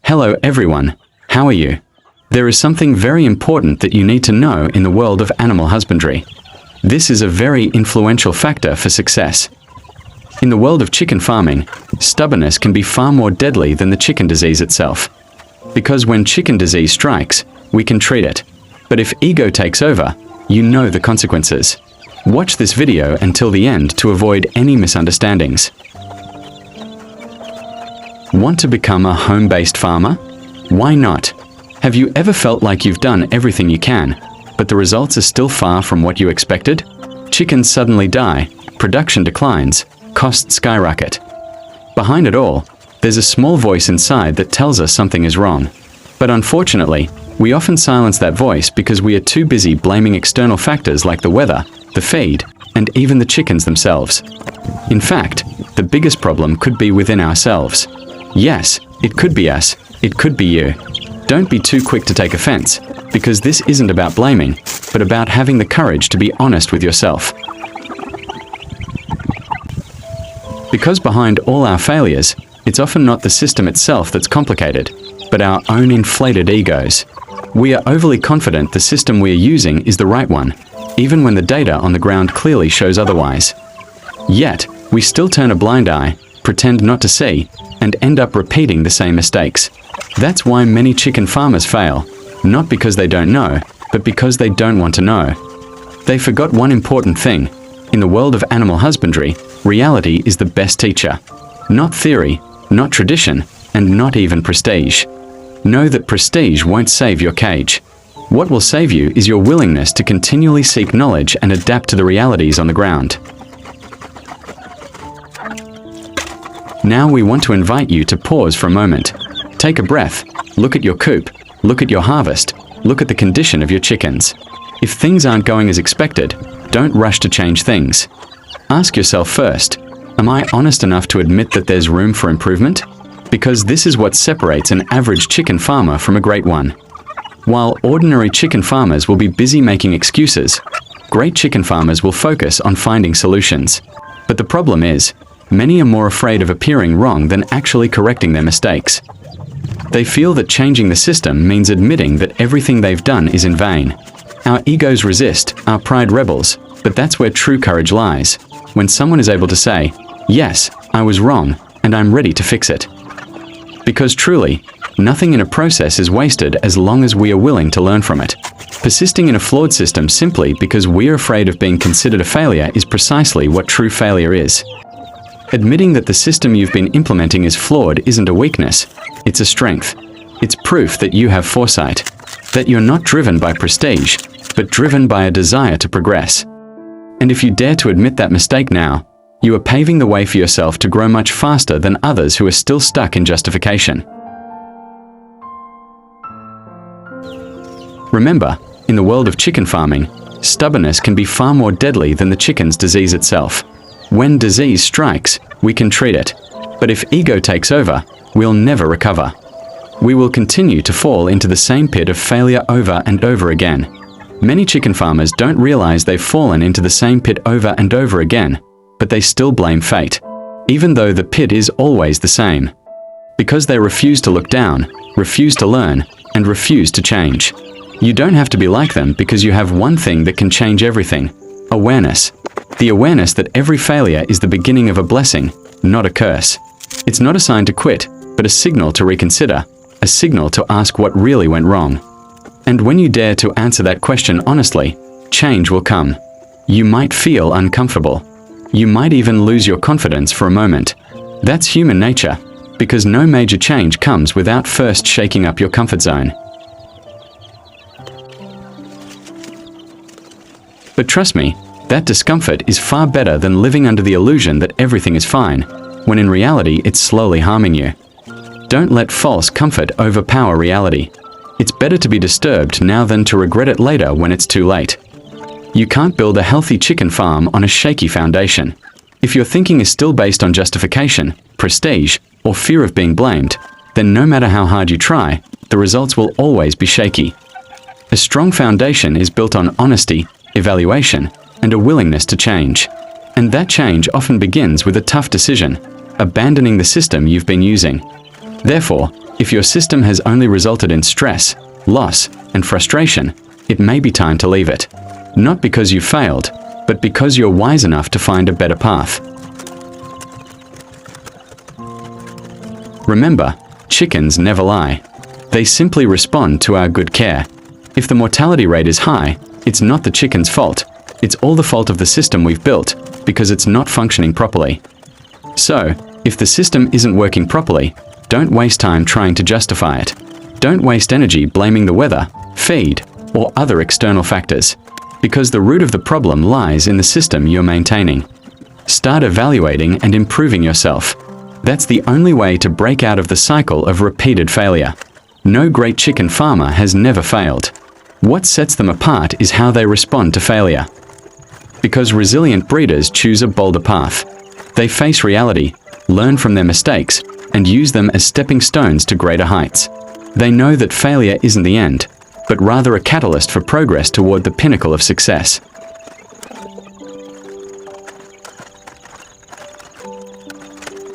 Hello everyone, how are you? There is something very important that you need to know in the world of animal husbandry. This is a very influential factor for success. In the world of chicken farming, stubbornness can be far more deadly than the chicken disease itself. Because when chicken disease strikes, we can treat it. But if ego takes over, you know the consequences. Watch this video until the end to avoid any misunderstandings. Want to become a home-based farmer? Why not? Have you ever felt like you've done everything you can, but the results are still far from what you expected? Chickens suddenly die, production declines, costs skyrocket. Behind it all, there's a small voice inside that tells us something is wrong. But unfortunately, we often silence that voice because we are too busy blaming external factors like the weather, the feed, and even the chickens themselves. In fact, the biggest problem could be within ourselves. Yes, it could be us, it could be you. Don't be too quick to take offense, because this isn't about blaming, but about having the courage to be honest with yourself. Because behind all our failures, it's often not the system itself that's complicated, but our own inflated egos. We are overly confident the system we are using is the right one, even when the data on the ground clearly shows otherwise. Yet, we still turn a blind eye, pretend not to see, and end up repeating the same mistakes. That's why many chicken farmers fail, not because they don't know, but because they don't want to know. They forgot one important thing. In the world of animal husbandry, reality is the best teacher. Not theory, not tradition, and not even prestige. Know that prestige won't save your cage. What will save you is your willingness to continually seek knowledge and adapt to the realities on the ground. Now we want to invite you to pause for a moment. Take a breath, look at your coop, look at your harvest, look at the condition of your chickens. If things aren't going as expected, don't rush to change things. Ask yourself first, am I honest enough to admit that there's room for improvement? Because this is what separates an average chicken farmer from a great one. While ordinary chicken farmers will be busy making excuses, great chicken farmers will focus on finding solutions. But the problem is, many are more afraid of appearing wrong than actually correcting their mistakes. They feel that changing the system means admitting that everything they've done is in vain. Our egos resist, our pride rebels, but that's where true courage lies. When someone is able to say, yes, I was wrong, and I'm ready to fix it. Because truly, nothing in a process is wasted as long as we are willing to learn from it. Persisting in a flawed system simply because we are afraid of being considered a failure is precisely what true failure is. Admitting that the system you've been implementing is flawed isn't a weakness, it's a strength. It's proof that you have foresight, that you're not driven by prestige, but driven by a desire to progress. And if you dare to admit that mistake now, you are paving the way for yourself to grow much faster than others who are still stuck in justification. Remember, in the world of chicken farming, stubbornness can be far more deadly than the chicken's disease itself. When disease strikes, we can treat it. But if ego takes over, we'll never recover. We will continue to fall into the same pit of failure over and over again. Many chicken farmers don't realize they've fallen into the same pit over and over again, but they still blame fate, even though the pit is always the same. Because they refuse to look down, refuse to learn, and refuse to change. You don't have to be like them because you have one thing that can change everything: awareness. The awareness that every failure is the beginning of a blessing, not a curse. It's not a sign to quit, but a signal to reconsider, a signal to ask what really went wrong. And when you dare to answer that question honestly, change will come. You might feel uncomfortable. You might even lose your confidence for a moment. That's human nature, because no major change comes without first shaking up your comfort zone. But trust me, that discomfort is far better than living under the illusion that everything is fine, when in reality it's slowly harming you. Don't let false comfort overpower reality. It's better to be disturbed now than to regret it later when it's too late. You can't build a healthy chicken farm on a shaky foundation. If your thinking is still based on justification, prestige, or fear of being blamed, then no matter how hard you try, the results will always be shaky. A strong foundation is built on honesty, evaluation, and a willingness to change. And that change often begins with a tough decision, abandoning the system you've been using. Therefore, If your system has only resulted in stress, loss, and frustration, it may be time to leave it. Not because you failed, but because you're wise enough to find a better path. Remember, chickens never lie. They simply respond to our good care. If the mortality rate is high, it's not the chicken's fault. It's all the fault of the system we've built, because it's not functioning properly. So, if the system isn't working properly, don't waste time trying to justify it. Don't waste energy blaming the weather, feed, or other external factors, because the root of the problem lies in the system you're maintaining. Start evaluating and improving yourself. That's the only way to break out of the cycle of repeated failure. No great chicken farmer has never failed. What sets them apart is how they respond to failure. Because resilient breeders choose a bolder path. They face reality, learn from their mistakes, and use them as stepping stones to greater heights. They know that failure isn't the end, but rather a catalyst for progress toward the pinnacle of success.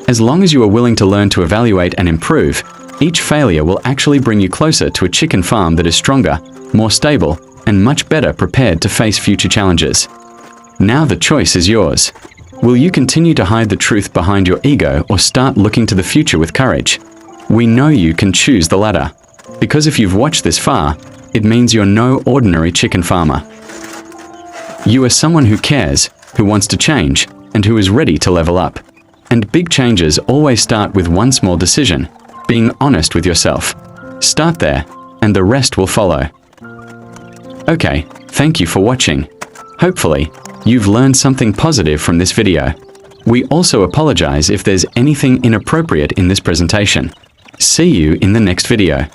As long as you are willing to learn to evaluate and improve, each failure will actually bring you closer to a chicken farm that is stronger, more stable, and much better prepared to face future challenges. Now the choice is yours. Will you continue to hide the truth behind your ego or start looking to the future with courage? We know you can choose the latter, because if you've watched this far, it means you're no ordinary chicken farmer. You are someone who cares, who wants to change, and who is ready to level up. And big changes always start with one small decision, being honest with yourself. Start there, and the rest will follow. Okay, thank you for watching. Hopefully, you've learned something positive from this video. We also apologize if there's anything inappropriate in this presentation. See you in the next video.